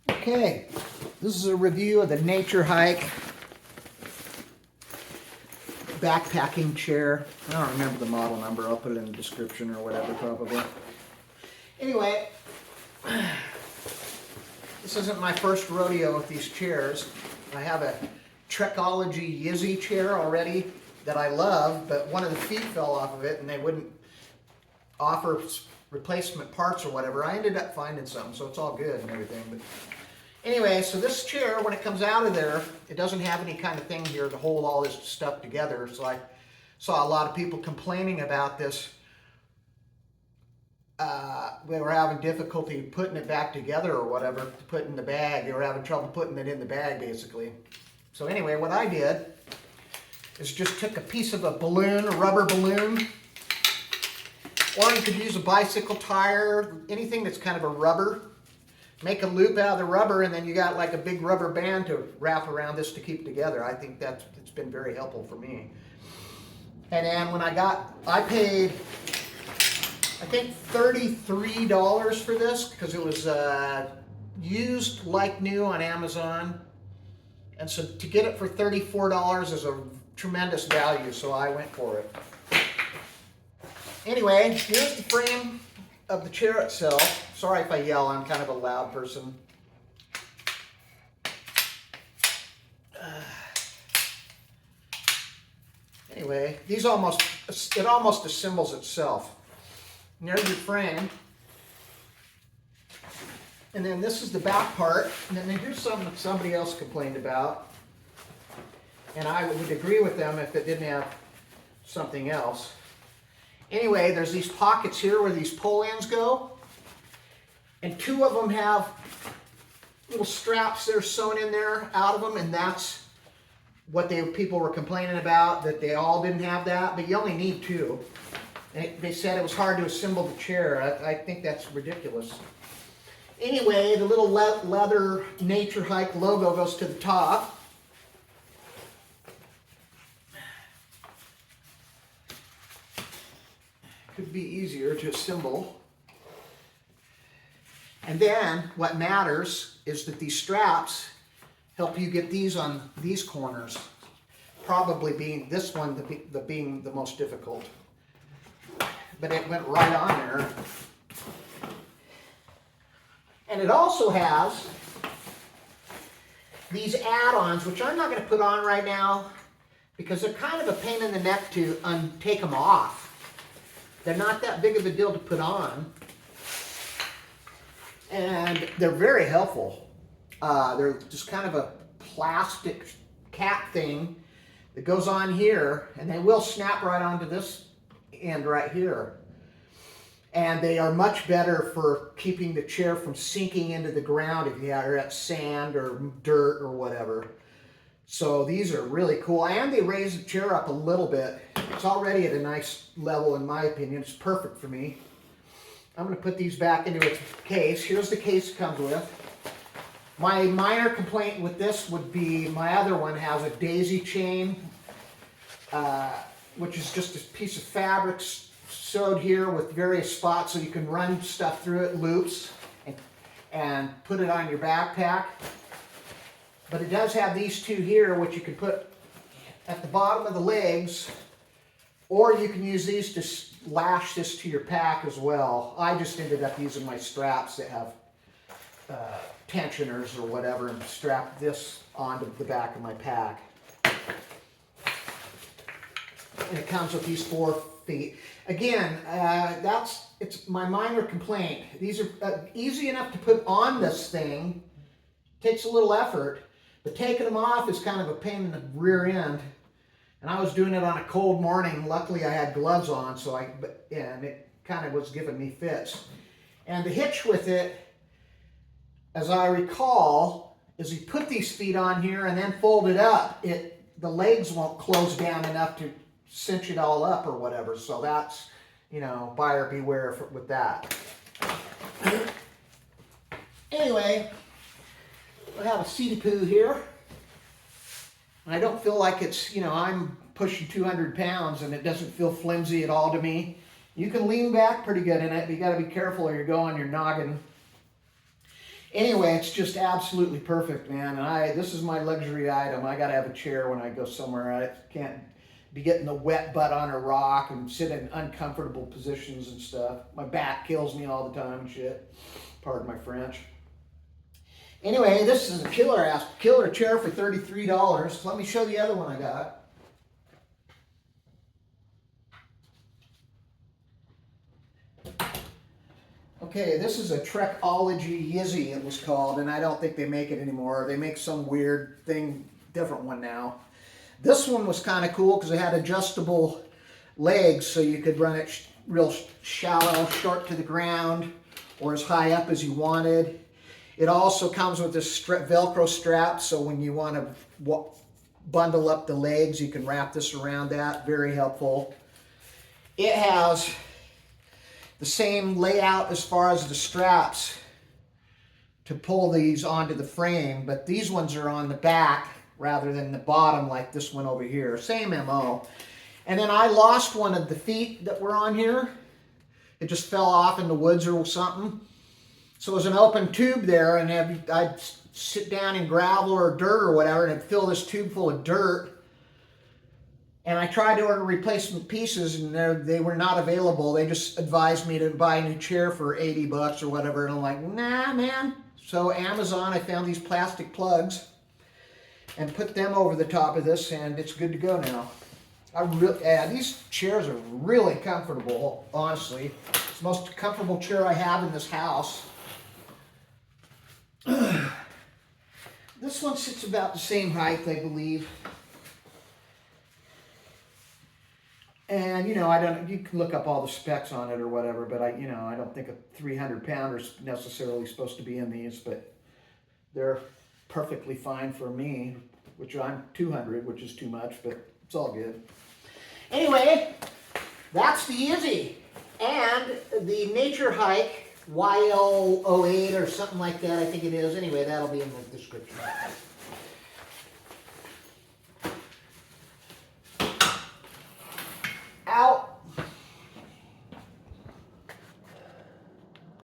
Okay, this is a review of the Naturehike backpacking chair. I don't remember the model number. I'll put it in the description or whatever, probably. Anyway, this isn't my first rodeo with these chairs. I have a Trekology Yizzy chair already that I love, but one of the feet fell off of it and they wouldn't offer replacement parts or whatever. I ended up finding some, so it's all good and everything. But anyway, so this chair, when it comes out of there, it doesn't have any kind of thing here to hold all this stuff together. So I saw a lot of people complaining about this. They were having difficulty putting it back together or whatever, to put in the bag. They were having trouble putting it in the bag, basically. So anyway, what I did is just took a piece of a balloon, a rubber balloon, or you could use a bicycle tire, anything that's kind of a rubber. Make a loop out of the rubber, and then you got like a big rubber band to wrap around this to keep it together. I think it's been very helpful for me. And then when I paid, I think $33 for this because it was used like new on Amazon. And so to get it for $34 is a tremendous value, so I went for it. Anyway, here's the frame of the chair itself. Sorry if I yell, I'm kind of a loud person. Anyway, it almost assembles itself. And there's your frame. And then this is the back part. And then here's something that somebody else complained about. And I would agree with them if it didn't have something else. Anyway, there's these pockets here where these pull ends go. And two of them have little straps that are sewn in there out of them. And that's what people were complaining about, that they all didn't have that. But you only need two. And they said it was hard to assemble the chair. I think that's ridiculous. Anyway, the little leather Naturehike logo goes to the top. Could be easier to assemble. And then what matters is that these straps help you get these on these corners. Probably being this one being the most difficult. But it went right on there. And it also has these add-ons, which I'm not going to put on right now because they're kind of a pain in the neck to take them off. They're not that big of a deal to put on. And they're very helpful. They're just kind of a plastic cap thing that goes on here, and they will snap right onto this end right here. And they are much better for keeping the chair from sinking into the ground if you are at sand or dirt or whatever. So these are really cool, and they raise the chair up a little bit. It's already at a nice level in my opinion. It's perfect for me. I'm going to put these back into its case. Here's the case it comes with. My minor complaint with this would be my other one has a daisy chain, which is just a piece of fabric sewed here with various spots so you can run stuff through it, loops, and put it on your backpack. But it does have these two here, which you can put at the bottom of the legs, or you can use these to lash this to your pack as well. I just ended up using my straps that have tensioners or whatever and strap this onto the back of my pack. And it comes with these 4 feet. Again, it's my minor complaint. These are easy enough to put on this thing. Takes a little effort, but taking them off is kind of a pain in the rear end. And I was doing it on a cold morning. Luckily, I had gloves on, and it kind of was giving me fits. And the hitch with it, as I recall, is you put these feet on here and then fold it up. The legs won't close down enough to cinch it all up or whatever. So that's, buyer beware with that. Anyway, I have a seaty poo here. I don't feel like it's, I'm pushing 200 pounds and it doesn't feel flimsy at all to me. You can lean back pretty good in it, but you got to be careful or you go on your noggin. Anyway, it's just absolutely perfect, man. And this is my luxury item. I gotta have a chair when I go somewhere. I can't be getting the wet butt on a rock and sit in uncomfortable positions and stuff. My back kills me all the time and shit. Pardon my French. Anyway, this is a killer chair for $33. Let me show the other one I got. Okay, this is a Trekology Yizzy, it was called, and I don't think they make it anymore. They make some weird thing, different one now. This one was kind of cool because it had adjustable legs, so you could run it real shallow, short to the ground, or as high up as you wanted. It also comes with this Velcro strap, so when you want to bundle up the legs, you can wrap this around that. Very helpful. It has the same layout as far as the straps to pull these onto the frame, but these ones are on the back rather than the bottom like this one over here. Same MO. And then I lost one of the feet that were on here. It just fell off in the woods or something. So it was an open tube there, and I'd sit down in gravel or dirt or whatever, and it'd fill this tube full of dirt. And I tried to order replacement pieces, and they were not available. They just advised me to buy a new chair for 80 bucks or whatever, and I'm like, nah, man. So Amazon, I found these plastic plugs and put them over the top of this, and it's good to go now. These chairs are really comfortable, honestly. It's the most comfortable chair I have in this house. This one sits about the same height, I believe. And, you can look up all the specs on it or whatever, but I don't think a 300-pounder is necessarily supposed to be in these, but they're perfectly fine for me, which I'm 200, which is too much, but it's all good. Anyway, that's the Yizzy. And the Naturehike YL08 or something like that, I think it is. Anyway, that'll be in the description.